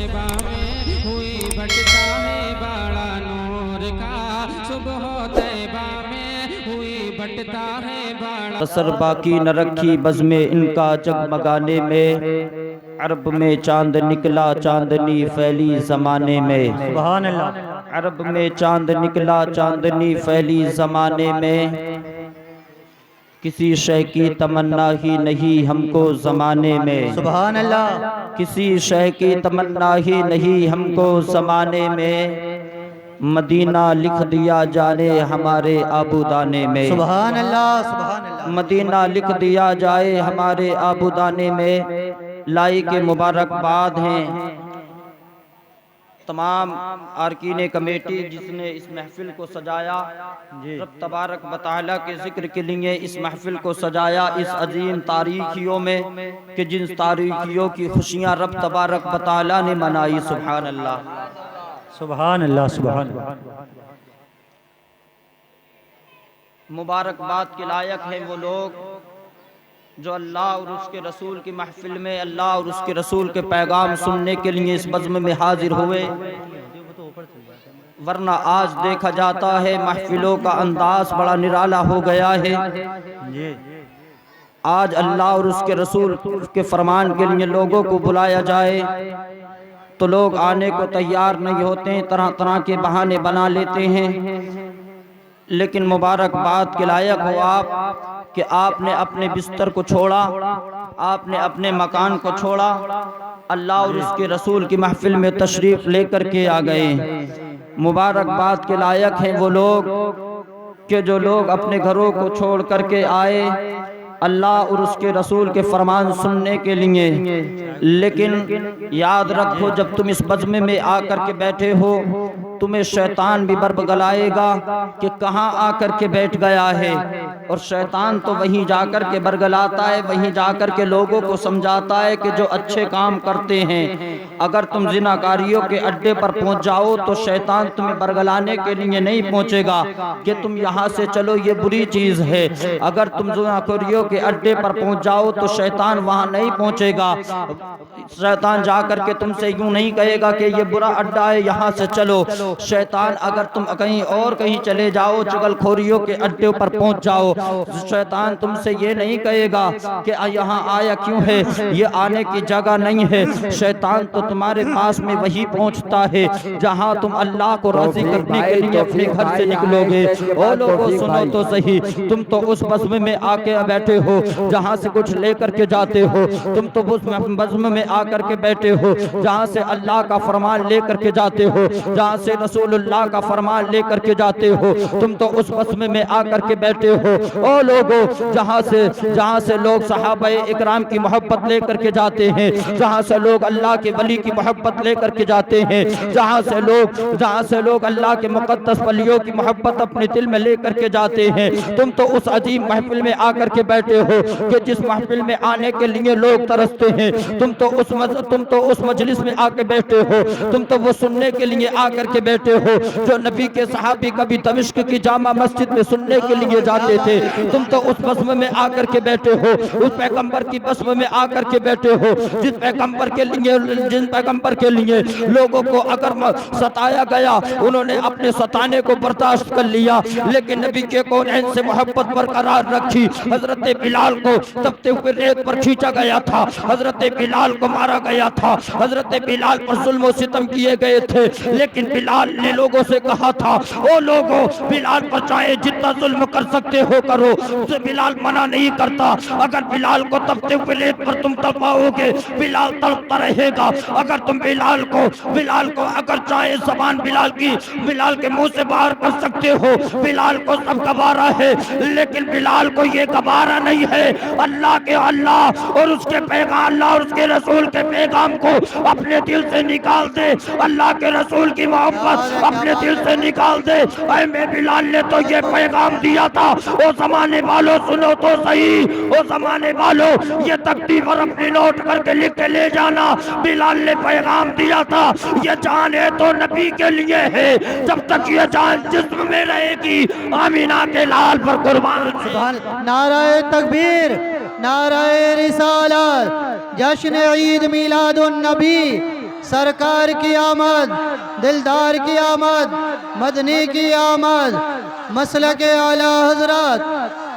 तैबा में हुई बटता है बड़ा नूर का, सुबह तैबा में हुई बटता है बड़ा। कसर बाकी न रखी बज़्म इनका जगमगाने में, अरब में चांद निकला चांदनी फैली ज़माने में। सुभान अल्लाह। अरब में चांद निकला चांदनी फैली ज़माने में, किसी शय की तमन्ना ही नहीं हमको ज़माने में। सुभान अल्लाह। किसी शय की तमन्ना ही नहीं हमको ज़माने में, मदीना लिख दिया जाने हमारे आबूदाने में। सुभान अल्लाह सुभान अल्लाह। मदीना लिख दिया जाए हमारे आबूदाने में। लाई के मुबारकबाद हैं तमाम आरकीन कमेटी जिसने इस महफिल को सजाया। रब तबारक व तआला के ज़िक्र के लिए इस महफिल को सजाया इस अजीम तारीखियों में कि जिन तारीखियों की खुशियाँ रब तबारक व तआला ने मनाई। सुभान अल्लाह सुभान अल्लाह सुभान अल्लाह। मुबारकबाद के लायक हैं वो लोग जो अल्लाह और उसके रसूल की महफिल में अल्लाह और उसके रसूल के पैगाम सुनने के लिए इस बज़्म में हाजिर हुए। वरना आज देखा जाता है महफिलों का अंदाज बड़ा निराला हो गया है। आज अल्लाह और उसके रसूल के फरमान के लिए लोगों को बुलाया जाए तो लोग आने को तैयार नहीं होते, तरह तरह के बहाने बना लेते हैं। लेकिन मुबारकबाद के लायक हो आप कि आपने अपने बिस्तर को छोड़ा, आपने अपने मकान को छोड़ा, अल्लाह और उसके रसूल की महफिल में तशरीफ़ लेकर के आ गए। मुबारकबाद के लायक हैं वो लोग कि जो लोग अपने घरों को छोड़ करके आए अल्लाह और उसके रसूल के फरमान सुनने के लिए। लेकिन याद रखो जब तुम इस बज़्म में आकर के बैठे हो तुम्हें शैतान भी बरगलाएगा कि कहाँ आकर के बैठ गया है। और शैतान तो वहीं जाकर के बरगलाता है, वहीं जाकर के लोगों को समझाता है कि जो अच्छे काम करते हैं। अगर तुम ज़िनाकारियों के अड्डे पर पहुंच जाओ तो शैतान तुम्हें बरगलाने के लिए नहीं पहुंचेगा कि तुम यहाँ से चलो ये बुरी चीज़ है। अगर तुम ज़िनाकारियों के अड्डे पर पहुंच जाओ तो शैतान वहाँ नहीं पहुंचेगा। शैतान जाकर के तुमसे यूं नहीं कहेगा कि ये बुरा अड्डा है यहाँ से चलो। शैतान अगर तुम कहीं और कहीं चले जाओ, चुगलखोरियों के अड्डे पर पहुंच जाओ, शैतान तुमसे ये नहीं कहेगा कि यहाँ आया क्यों है, ये आने की जगह नहीं है। शैतान तो तुम्हारे पास में वही पहुंचता है जहां तुम अल्लाह को राज़ी करने के लिए अपने घर से निकलोगे। ओ लोगों सुनो तो सही, तुम तो उस बज़्म में आके बैठे हो जहां से कुछ लेकर के जाते हो। तुम तो उस बज़्म में आकर के बैठे हो जहां से अल्लाह का फरमान लेकर के जाते हो, जहां से रसूलुल्लाह का फरमान लेकर के जाते हो। तुम तो उस बज़्म में आकर के बैठे हो ओ लोगों जहां से लोग सहाबाए इकराम की मोहब्बत लेकर के जाते हैं, जहां से लोग अल्लाह के वली की मोहब्बत लेकर के जाते हैं, जहां से लोग अल्लाह के मुक़द्दस वलियों की मोहब्बत अपने दिल में लेकर के जाते हैं। तुम तो उस अजीम महफिल में आकर के बैठे हो कि जिस महफिल में आने के लिए लोग तरसते हैं। तुम तो उस मजलिस में आके बैठे हो, तुम तो वो सुनने के लिए आकर के बैठे हो जो नबी के सहाबी कभी दमिश्क की जामा मस्जिद में सुनने के लिए जाते थे। तुम तो उस बज़्म में आकर के बैठे हो, उस पैगंबर की बज़्म में आकर के बैठे हो जिन पैगंबर के लिए लोगों को अगर सताया गया उन्होंने अपने सताने को बर्दाश्त कर लिया, लेकिन नबी के कौनैन से मोहब्बत बरकरार रखी। हजरत बिलाल को तपते हुए रेत पर खींचा गया था, हजरत बिलाल को मारा गया था, हजरत बिलाल पर जुल्म सितम किए गए थे, लेकिन बिलाल ने लोगों से कहा था ओ लोगों बिलाल पर चाहे जितना जुल्म कर सकते हो करो, उसे बिलाल मना नहीं करता। अगर बिलाल को तपते हुए रेत पर तुम तड़पाओगे बिलाल तड़पता रहेगा। अगर तुम बिलाल को अगर चाहे ज़बान बिलाल के मुंह से बाहर कर सकते हो, बिलाल को सब गवारा है, लेकिन बिलाल को ये गवारा नहीं है। अल्लाह और उसके पैगाम, अल्लाह और उसके रसूल के पैगाम को अपने दिल से निकाल दे, अल्लाह के रसूल की मोहब्बत अपने दिल से निकाल दे। मैं बिलाल ने तो ये पैगाम दिया था, ओ ज़माने वालों सुनो तो सही, ओ ज़माने वालों ये तख्ती पर अपनी नोट करके लिख के ले जाना। बिलाल ने पैगाम दिया था ये जान है तो नबी के लिए है, जब तक ये जान जिस्म में रहेगी आमीना के लाल पर कुर्बान। नाराए तकबीर, नाराए रिसालत, जश्न ईद मिलादुन नबी سرکار کی آمد، دلدار کی آمد، مدنی کی آمد، مسلک اعلی حضرات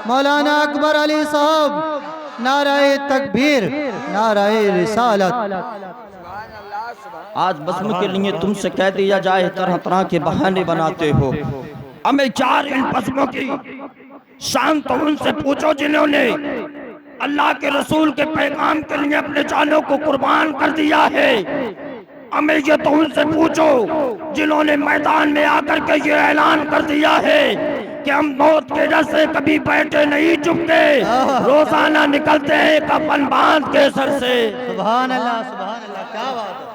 مولانا اکبر علی صاحب، نعرہ تکبیر، نعرہ رسالت۔ آج بزم کے لیے تم سے کہہ دیا جائے طرح طرح کے بہانے بناتے ہو، ہمیں چار ان بزموں کی شان تو ان سے پوچھو جنہوں نے اللہ کے رسول کے پیغام کے لیے اپنے جانوں کو قربان کر دیا ہے۔ ہمیں یہ تو ان سے پوچھو جنہوں نے میدان میں آ کر کے یہ اعلان کر دیا ہے کہ ہم موت کے ڈر سے کبھی بیٹھے نہیں چکتے، روزانہ نکلتے ہیں کفن باندھ کے سر سے۔ سبحان اللہ، سبحان اللہ، کیا بات ہے۔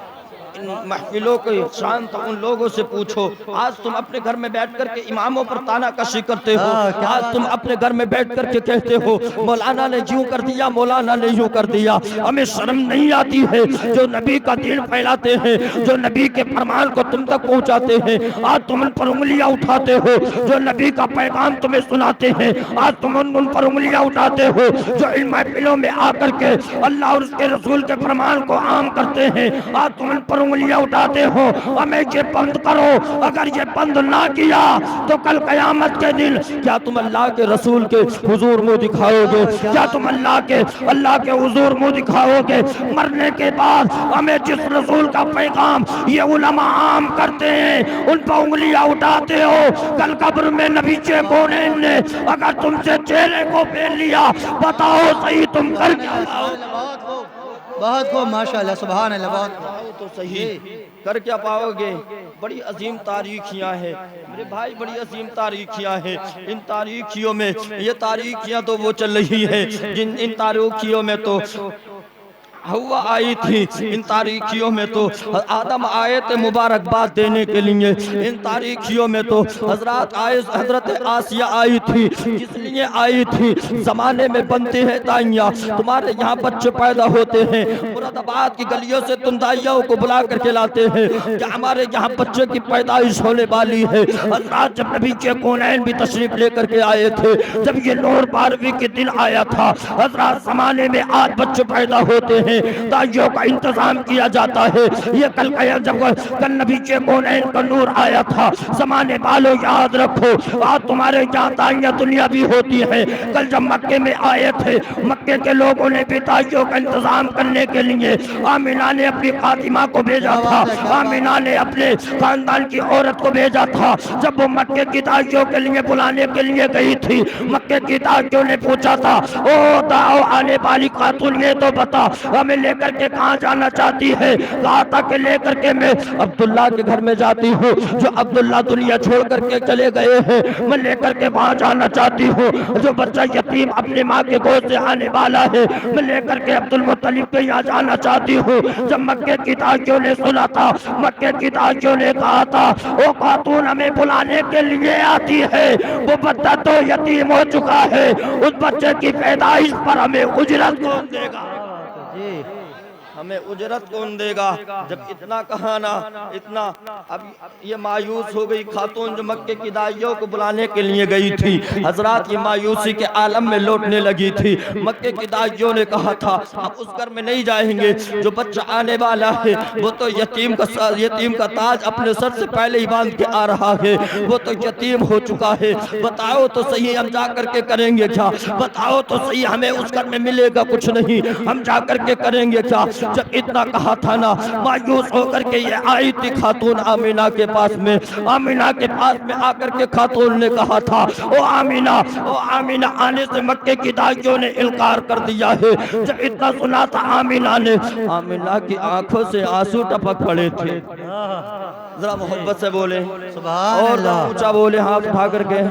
ان محفلوں کی شان تو ان لوگوں سے پوچھو۔ آج تم اپنے گھر میں بیٹھ کر کے اماموں پر تانا کشی کرتے ہو، آج تم اپنے گھر میں بیٹھ کر کے کہتے ہو مولانا نے یوں کر دیا، مولانا نے یوں کر دیا۔ ہمیں شرم نہیں آتی ہے جو نبی کا دین پھیلاتے ہیں، جو نبی کے فرمان کو تم تک پہنچاتے ہیں، آج تم ان پر انگلیاں اٹھاتے ہو۔ جو نبی کا پیغام تمہیں سناتے ہیں، آج تم ان پر انگلیاں اٹھاتے ہو۔ جو ان محفلوں میں آ کر کے اللہ اور اس کے رسول کے فرمان کو عام کرتے ہیں، آج تم ان پر انگلیاں اٹھاتے ہو۔ ہمیں یہ بند کرو، اگر یہ بند نہ کیا تو کل قیامت کے دن کیا تم اللہ کے رسول کے حضور منہ دکھاؤ گے؟ کیا تم اللہ کے حضور منہ دکھاؤ گے؟ مرنے کے بعد ہمیں جس رسول کا پیغام یہ علماء عام کرتے ہیں ان پر انگلیاں اٹھاتے ہو، کل قبر میں نبی کونین نے اگر تم سے چہرے کو پھیر لیا، بتاؤ صحیح تم کر کیا پاؤ؟ بہت خوب، ماشاءاللہ، سبحان اللہ، بہت تو صحیح کر کیا پاؤ گے؟ بڑی عظیم تاریخیاں ہیں میرے بھائی، بڑی عظیم تاریخیاں ہیں۔ ان تاریخیوں میں یہ تاریخیاں تو وہ چل رہی ہے جن ان تاریخیوں میں تو ہوا آئی تھی، ان تاریخیوں میں تو آدم آئے تھے مبارکباد دینے کے لیے، ان تاریخیوں میں تو حضرت آسیہ آئی تھی۔ کس لیے آئی تھی؟ زمانے میں بنتے ہیں دائیاں، تمہارے یہاں بچے پیدا ہوتے ہیں، مراد آباد کی گلیوں سے تم دائیوں کو بلا کر کے لاتے ہیں کہ ہمارے یہاں بچے کی پیدائش ہونے والی ہے۔ حضرات جب نبی کونین بھی تشریف لے کر کے آئے تھے، جب یہ نور 12ویں کے دن آیا تھا، حضرات زمانے میں آج بچے پیدا ہوتے ہیں، دائیوں کا انتظام کیا جاتا ہے۔ یہ کل نبی کونین کا نور آیا تھا، زمانے والوں یاد رکھو، آج تمہارے یہاں دائیاں دنیا بھی ہوتی ہیں۔ کل جب مکے میں آئے تھے، مکے کے لوگوں نے بھی دائیوں کا انتظام کرنے کے لیے آمینہ نے اپنی فاطمہ کو بھیجا تھا، آمینہ نے اپنے خاندان کی عورت کو بھیجا تھا۔ جب وہ مکے کی دائیوں کے لیے بلانے کے لیے گئی تھی، مکے کی دائیوں نے پوچھا تھا، او داؤ آنے والی خاتون یہ تو بتا ہمیں لے کر کے کہاں جانا چاہتی ہے؟ کہا تھا کہ لے کر کے میں عبداللہ کے گھر میں جاتی ہوں، جو عبداللہ دنیا چھوڑ کر کے چلے گئے ہیں، میں لے کر کے وہاں جانا چاہتی ہوں۔ جو بچہ یتیم اپنے ماں کے گود سے آنے والا ہے، میں لے کر کے عبدالمطلب کے یہاں جانا چاہتی ہوں۔ جب مکے کی دائیوں نے سنا تھا، مکے کی دائیوں نے کہا تھا وہ خاتون ہمیں بلانے کے لیے آتی ہے، وہ بچہ تو یتیم ہو چکا ہے، اس بچے کی پیدائش پر ہمیں اجرت کون دے گا؟ ہمیں اجرت کون دے گا؟ جب اتنا کہا نا، اتنا اب یہ مایوس ہو گئی خاتون جو مکے کی دائیوں کو بلانے کے لیے گئی تھی۔ حضرات یہ مایوسی کے عالم میں لوٹنے لگی تھی۔ مکے کی دائیوں نے کہا تھا ہم اس گھر میں نہیں جائیں گے، جو بچہ آنے والا ہے وہ تو یتیم کا تاج اپنے سر سے پہلے ہی باندھ کے آ رہا ہے، وہ تو یتیم ہو چکا ہے، بتاؤ تو صحیح ہم جا کر کے کریں گے کیا؟ بتاؤ تو صحیح ہمیں اس گھر میں ملے گا کچھ نہیں، ہم جا کر کے کریں گے کیا؟ جب اتنا کہا تھا نا، مایوس ہو کر کے یہ آئی تھی خاتون آمینہ کے پاس میں۔ آمینہ کے پاس میں آ کر کے خاتون نے کہا تھا او آمینہ آنے سے مکے کی دائیوں نے انکار کر دیا ہے۔ جب اتنا سنا تھا آمینہ کی آنکھوں سے آنسو ٹپک پڑے تھے۔ ذرا محبت سے بولے اور اونچا بولے، ہاتھ اٹھا کر کے۔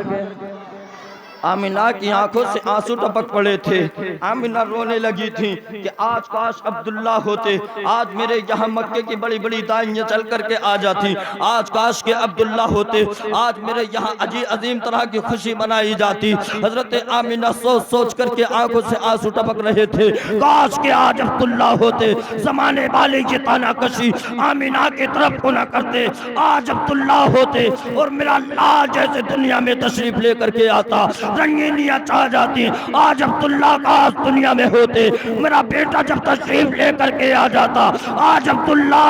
آمینہ کی آنکھوں سے آنسو ٹپک پڑے تھے۔ آمینہ رونے لگی تھی کہ آج کاش عبداللہ ہوتے، آج میرے یہاں مکے کی بڑی بڑی دائیاں چل کر کے آ جاتی، آج کاش کہ عبداللہ ہوتے، آج میرے یہاں عظیم طرح کی خوشی منائی جاتی۔ حضرت آمینہ سوچ کر کے آنکھوں سے آنسو ٹپک رہے تھے، کاش کہ آج عبداللہ ہوتے۔ زمانے والے یہ تانا کشی آمینہ کی طرف کو نہ کرتے، آج عبداللہ ہوتے اور میرا لال جیسے دنیا میں تشریف لے کر کے آتا۔ रंगीनियाँ चाह जाती। आज अब्दुल्ला काश दुनिया में होते, मेरा बेटा जब तशरीफ लेकर के आ जाता। आज अब्दुल्ला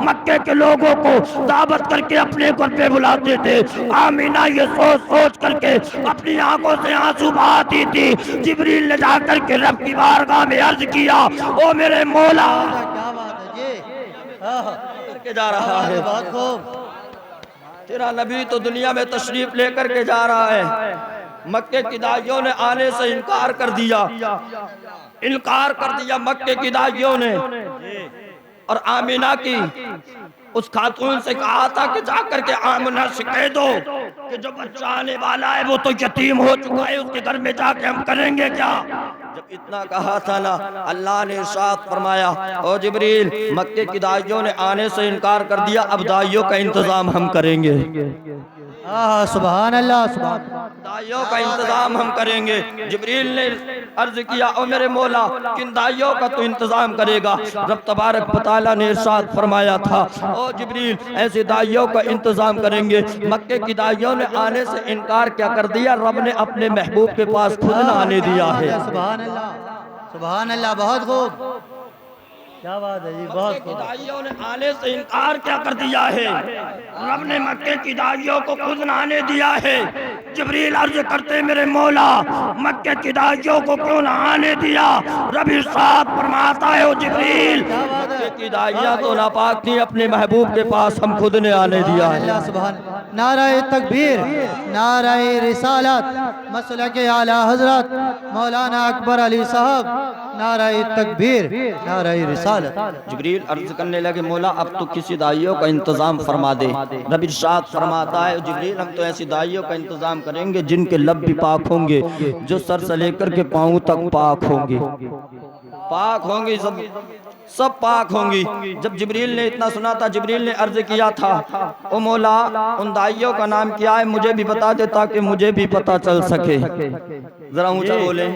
मक्के के लोगों को दावत करके अपने घर पे बुलाते थे। आमीना ये सोच सोच करके अपनी आंखों से आंसू बहाती थी। जिब्रील ने जाकर के रब की बारगाह में अर्ज किया, ओ मेरे मौला, क्या बात है जी, करके जा रहा है, बहुत खूब। तेरा नबी तो दुनिया में तशरीफ लेकर के जा रहा है। मक्के की दाइयों ने आने से इनकार कर दिया, मक्के की दाइयों ने। और आमीना की उस खातून से कहा था कि जाकर के आमीना से कह दो कि जो बच्चा आने वाला है वो तो यतीम हो चुका है, उसके घर में जाके हम करेंगे क्या। जब इतना कहा था ना, अल्लाह ने इरशाद फरमाया, ओ जिब्रील, मक्के की दाइयों ने आने से इनकार कर दिया, अब दाइयों का इंतजाम हम करेंगे। सुभान अल्लाह, सुभान। दाइयों का इंतजाम हम करेंगे। जिब्रील ने अर्ज किया, ओ मेरे मौला, किन दाइयों का तो इंतजाम करेगा। रब तबारक व तआला ने इरशाद फरमाया था, ओ जिब्रील, ऐसे दाइयों का इंतजाम करेंगे। मक्के की दाइयों ने आने से इनकार क्या कर दिया, रब ने अपने महबूब के पास खुद न आने दिया है। सुभान अल्लाह, सुभान अल्लाह, बहुत खूब, क्या बात है जी, बहुत मक्के की दाइयों ने आने से इनकार क्या कर दिया है, रब ने मक्के की दाइयों को खुद न आने दिया है। जिब्रील अर्ज करते, मेरे मौला, मक्के की दाइयों को क्यों न आने दिया। रब इरशाद फरमाता है, ओ जिब्रील, मक्के की दाइयां तो नापाक थी, अपने महबूब के पास हम खुद ने आने दिया है। सुभान। नाराए तकबीर, नाराए रिसालत, मसलक आला हजरत मौलाना अकबर अली साहब, नाराए तकबीर, नाराए रिसालत। जिब्रील अर्ज करने लगे, मौला अब तो किसी दाइयों का इंतजाम फरमा दे। रब इरशाद फरमाता है, जिब्रील, हम तो ऐसी दाइयों का इंतजाम करेंगे जिनके लब भी पाक होंगे, जो सर से लेकर के पाँव तक पाक होंगे, पाक होंगी, सब पाक होंगी। जब जिब्रील ने इतना सुना था, जिब्रील ने अर्ज किया था, ओ मौला, उन दाइयों का नाम क्या है मुझे भी बता दे ताकि मुझे भी पता चल सके। जरा ऊंचा बोले,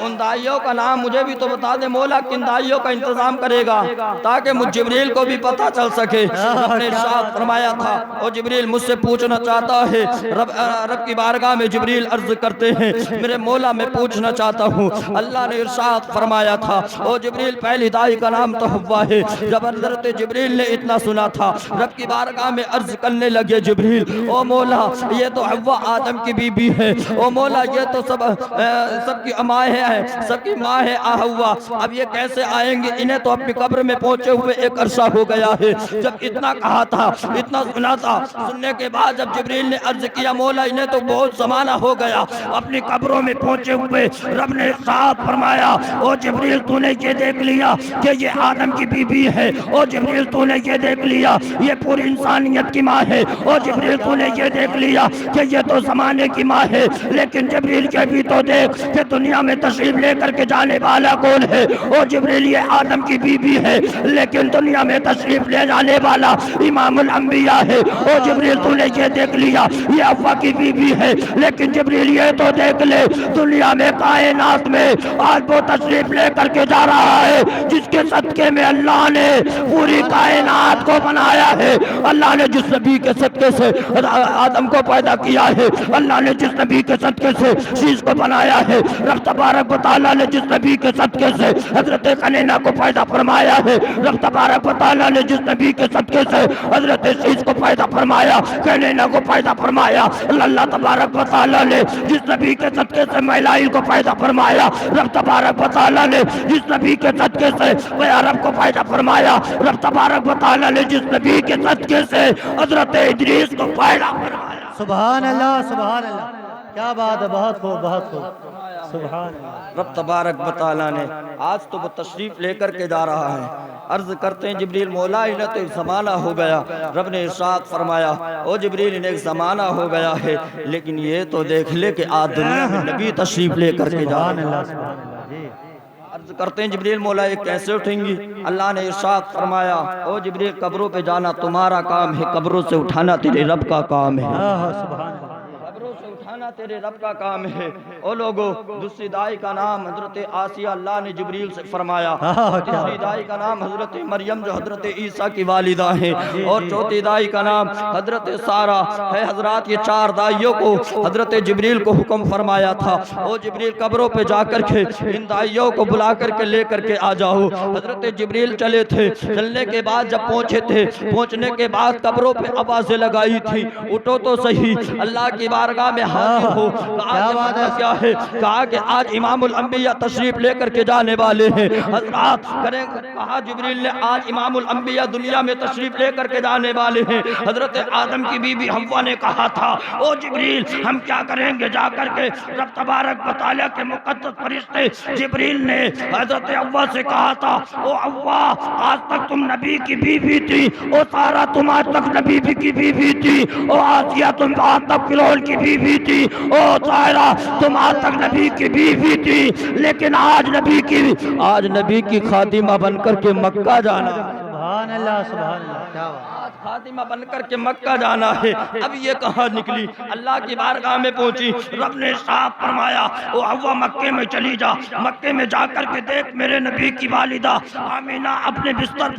उन दाइयों का नाम मुझे भी तो बता दे मौला, किन दाइयों का इंतजाम करेगा ताकि मुझ जिब्रील को भी पता चल सके। अपने इरशाद फरमाया था, ओ जिब्रील, मुझसे पूछना चाहता है। रब की बारगाह में जिब्रील अर्ज करते हैं, मेरे मौला मैं पूछना चाहता हूँ। अल्लाह ने इरशाद फरमाया था, ओ जिब्रील, पहली दाई का नाम तो हव्वा है। जब हज़रत जिब्रील ने इतना सुना था, रब की बारगाह में अर्ज करने लगे, जिब्रील, ओ मौला, ये तो हव्वा आदम की बीबी है, ओ मौला, ये तो सबकी अमाएं हैं, सबकी माँ है हव्वा, अब ये कैसे आएंगे, इन्हें तो अपनी कब्र में पहुंचे हुए एक अरसा हो गया है। जब इतना कहा था, इतना सुना था, सुनने के बाद जब जिब्रील ने अर्ज किया, मौला, इन्हें तो बहुत ज़माना हो गया अपनी कब्रों में पहुंचे हुए। रब ने साफ फरमाया, ओ जिब्रील, तूने ये देख लिया कि ये आदम की बीबी है। ओ जिब्रील, तूने ये देख लिया ये पूरी इंसानियत की माँ है। ओ जिब्रील, तूने ये देख लिया कि ये तो ज़माने की माँ है। लेकिन जिब्रील के भी तो देख कि दुनिया में तशरीफ लेकर के जाने वाला कौन है। ओ जिब्रील, ये आदम की बीबी है, लेकिन दुनिया में तशरीफ ले जाने वाला इमामुल अंबिया है। ओ जिब्रील, तूने ये देख लिया ये अव्वा की बीबी है, लेकिन जिब्रील ये तो देख ले, दुनिया में कायनात में आज वो तशरीफ लेकर के जा रहा है जिसके सदके में अल्लाह ने पूरी कायनात को बनाया है। अल्लाह ने जिस नबी के सदके से आदम को पैदा किया है, अल्लाह ने जिस नबी के सदके से शीश को बनाया है, रब तबारक व तआला ने जिस नबी के सदके से हजरत कनीना को पैदा फरमाया है, रब तबारक व तआला ने जिस नबी के सदके से हजरत शीश को पैदा फरमाया, कनीना को पैदा फरमाया, अल्लाह तबारक व तआला ने जिस नबी के सदके से मैलाइल को पैदा फरमाया, रब तबारक व तआला ने जिस नबी के सदके से अरब को पैदा फरमाया, रब तबारक व तआला ने जिस नबी के सदके से हजरत इदरीस को पैदा फरमाया। सुभान अल्लाह, सुभान अल्लाह, क्या बात है, बहुत खूब, बहुत खूब, सुभान अल्लाह। रब तबारक व तआला ने आज तो वो तशरीफ लेकर के जा रहा है। अर्ज करते हैं, जिब्रील, मौला, इन्हें तो एक ज़माना हो गया। रब ने इरशाद फरमाया, ओ जिब्रील, इन्हें एक ज़माना हो गया है, लेकिन ये तो देख ले कि आज दुनिया में नबी तशरीफ लेकर के जा रहा है। अर्ज करते हैं, जिब्रील, मौला, ये कैसे उठेंगी। अल्लाह ने इरशाद फरमाया, ओ जिब्रील, कब्रों पे जाना तुम्हारा काम है, कब्रों से उठाना तेरे रब का काम है। कब्रों से उठाना اٹھانا تیرے رب کا کام ہے۔ او لوگو، دوسری دائی کا نام حضرت آسیہ اللہ نے جبریل سے فرمایا، تیسری دائی کا نام حضرت مریم جو حضرت عیسیٰ کی والدہ ہیں، اور چوتھی دائی کا نام حضرت سارہ ہے۔ حضرات یہ چار دائیوں کو حضرت جبریل کو حکم فرمایا تھا، او جبریل قبروں پہ جا کر کے ان دائیوں کو بلا کر کے لے کر کے آ جاؤ۔ حضرت جبریل چلے تھے، چلنے کے بعد جب پہنچے تھے، پہنچنے کے بعد قبروں پہ آوازیں لگائی تھی، اٹھو تو صحیح، اللہ کی بارگاہ میں حاضر ہو۔ کیا ہے؟ کہا کہ آج امام الانبیاء تشریف لے کر کے جانے والے ہیں۔ حضرات کریں، کہا جبریل نے آج امام الانبیاء دنیا میں تشریف لے کر کے جانے والے ہیں۔ حضرت آدم کی بی بی حوا نے کہا تھا، او جبریل ہم کیا کریں گے جا کر کے؟ رب تبارک و تعالیٰ کے مقدس فرشتے جبریل نے حضرت حوا سے کہا تھا، او حوا آج تک تم نبی کی بیوی تھی، او سارہ تم آج تک نبی کی بیوی تھی، او آسیہ تم آج تک فرعون کی بیوی تھی، او سارہ تم آج تک نبی کی بیوی تھی، لیکن آج نبی کی خادمہ بن کر کے مکہ جانا۔ سبحان اللہ، سبحان اللہ، کیا بات۔ خاتمہ بن کر کے مکہ جانا ہے۔ اب یہ کہاں نکلی؟ اللہ کی بارگاہ میں پہنچی، رب نے صاف فرمایا، او حوا مکے میں چلی جا، مکے میں جا کر کے دیکھ میرے نبی کی والدہ آمینہ اپنے بستر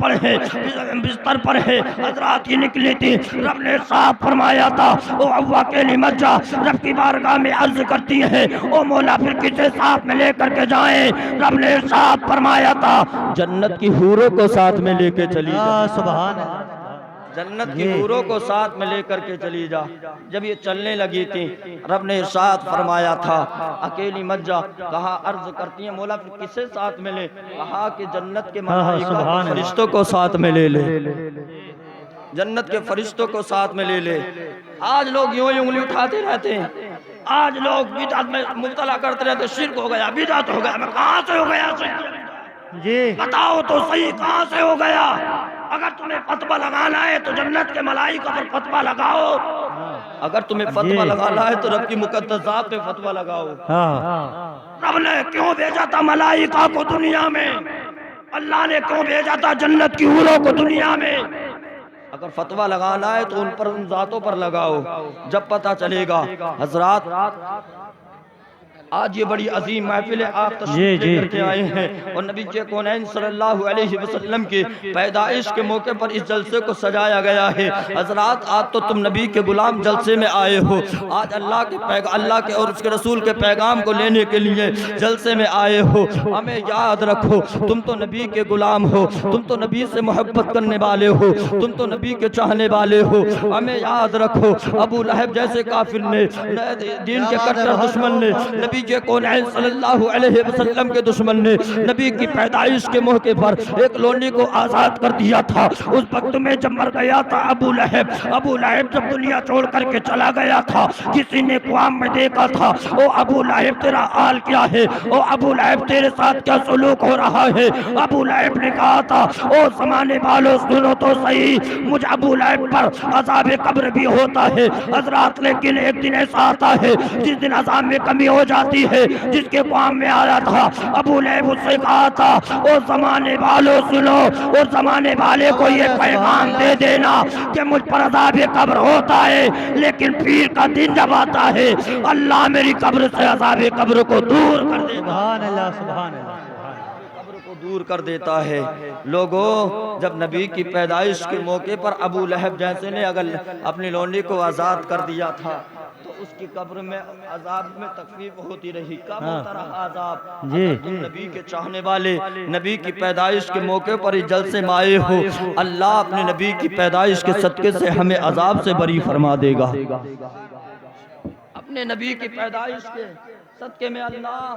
پر ہے۔ حضرات یہ نکلی تھی، رب نے صاف فرمایا تھا، او حوا اکیلی مت جا۔ رب کی بارگاہ میں عرض کرتی ہے، او مولا پھر کسے ساتھ میں لے کر کے جائیں؟ رب نے صاف فرمایا تھا، جنت کی حوروں کو ساتھ میں لے کے چلی جا۔ سبحان اللہ، جنت کی حوروں کو ساتھ میں لے کر کے چلی جا۔ جب یہ چلنے لگی تھی، رب نے ارشاد فرمایا تھا، اکیلی مت جا۔ کہا عرض کرتی ہیں مولا پھر کسے ساتھ میں لے؟ کہا کہ جنت کے ملائکہ فرشتوں کو ساتھ میں لے لے، جنت کے فرشتوں کو ساتھ میں لے لے۔ آج لوگ یوں ہی انگلی اٹھاتے رہتے ہیں، آج لوگ بدعت میں مبتلا کرتے رہتے، شرک ہو گیا، بدعت ہو گیا۔ میں کہاں سے ہو گیا جی بتاؤ تو صحیح، کہاں سے ہو گیا؟ اگر تمہیں فتویٰ لگانا ہے تو جنت کے ملائکہ پر فتویٰ لگاؤ، اگر تمہیں فتویٰ لگانا ہے تو رب کی مقدس ذات پہ فتویٰ لگاؤ۔ رب نے کیوں بھیجا تھا ملائکہ کو دنیا میں؟ اللہ نے کیوں بھیجا تھا جنت کی حوروں کو دنیا میں؟ اگر فتویٰ لگانا ہے تو ان پر، ان ذاتوں پر لگاؤ، جب پتہ چلے گا۔ حضرات آج یہ بڑی عظیم محفل ہے، آپ تشریف لے کر کے آئے ہیں، اور نبی کونین صلی اللہ علیہ وسلم کی پیدائش کے موقع پر اس جلسے کو سجایا گیا ہے۔ حضرات آج تو تم نبی کے غلام جلسے میں آئے ہو، آج اللہ کے اور اس کے رسول کے پیغام کو لینے کے لیے جلسے میں آئے ہو۔ ہمیں یاد رکھو، تم تو نبی کے غلام ہو، تم تو نبی سے محبت کرنے والے ہو، تم تو نبی کے چاہنے والے ہو۔ ہمیں یاد رکھو، ابو لہب جیسے کافر نے، دین کے کٹر دشمن نے، نبی کونین صلی اللہ علیہ وسلم کے دشمن نے نبی کی پیدائش کے موقع پر ایک لونڈی کو آزاد کر دیا تھا۔ اس وقت میں جب مر گیا تھا ابو لہب جب دنیا چھوڑ کر کے چلا گیا تھا، کسی نے قوام میں دیکھا تھا، او ابو لہب تیرا حال کیا ہے؟ او ابو لہب تیرے ساتھ کیا سلوک ہو رہا ہے؟ ابو لہب نے کہا تھا، او زمانے والوں سنو تو صحیح، مجھ ابو لہب پر عذاب قبر بھی ہوتا ہے حضرات، لیکن ایک دن ایسا آتا ہے جس دن عذاب میں کمی ہو جاتی ہے۔ جس کے قوم میں آیا تھا ابو لہب اس سے کہا تھا، او زمانے والوں سنو، اور زمانے والے کو یہ پیغام دے دینا کہ مجھ پر عذاب قبر ہوتا ہے، لیکن پیر کا دن جب آتا ہے اللہ میری قبر سے عذاب قبر کو دور کر دیتا ہے۔ سبحان اللہ، سبحان اللہ، قبر کو دور کر دیتا ہے۔ لوگوں، جب نبی کی پیدائش کے موقع پر ابو لہب جیسے نے اگر اپنی لونڈی کو آزاد کر دیا تھا تو اس کی قبر میں عذاب میں تخفیف ہوتی رہی۔ کب ہوتا رہا عذاب؟ اگر تم نبی کے چاہنے والے، نبی کی پیدائش کے موقع پر اس جلسے میں آئے ہو، اللہ اپنے نبی کی پیدائش کے صدقے سے ہمیں عذاب سے بری فرما دے گا۔ اپنے نبی کی پیدائش کے صدقے میں اللہ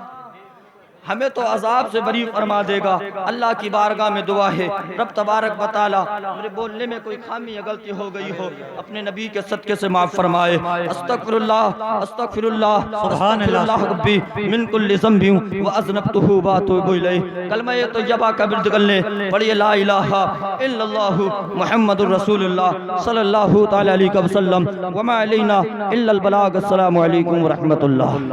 ہمیں تو عذاب سے بری فرما دے گا۔ اللہ کی بارگاہ میں دعا ہے، رب تبارک و تعالی میرے بولنے میں کوئی خامی یا غلطی ہو گئی ہو اپنے نبی کے صدقے سے معاف فرمائے۔ استغفر اللہ استغفر اللہ ربی من کل ذنب واذنبتہ واتوب الیہ۔ کلمہ طیبہ کا ورد کر لیں، پڑھیے لا الہ الا اللہ محمد الرسول اللہ صلی اللہ تعالی علیہ وسلم، وما علینا الا البلاغ۔ السلام علیکم ورحمۃ اللہ۔